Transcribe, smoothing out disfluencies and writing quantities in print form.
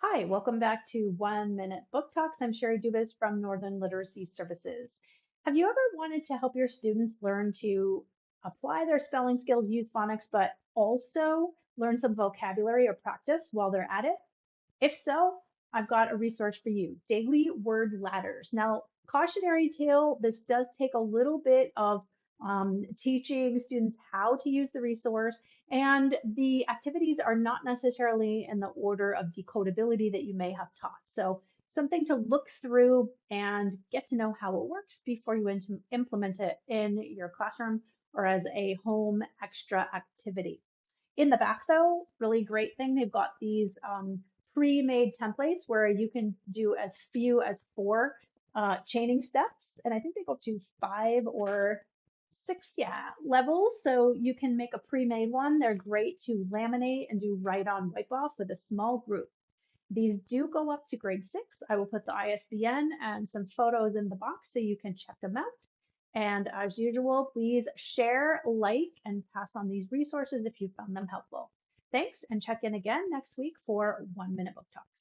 Hi, welcome back to 1 Minute Book Talks. I'm Sherry Dubas from Northern Literacy Services. Have you ever wanted to help your students learn to apply their spelling skills, use phonics, but also learn some vocabulary or practice while they're at it? If so, I've got a resource for you, Daily Word Ladders. Now, cautionary tale, this does take a little bit of teaching students how to use the resource, and the activities are not necessarily in the order of decodability that you may have taught. So something to look through and get to know how it works before you implement it in your classroom or as a home extra activity. In the back though, really great thing, they've got these pre-made templates where you can do as few as four chaining steps. And I think they go to 5 or 6, levels. So you can make a pre-made one. They're great to laminate and do write-on wipe-off with a small group. These do go up to grade 6. I will put the ISBN and some photos in the box so you can check them out. And as usual, please share, like, and pass on these resources if you found them helpful. Thanks, and check in again next week for 1 Minute Book Talks.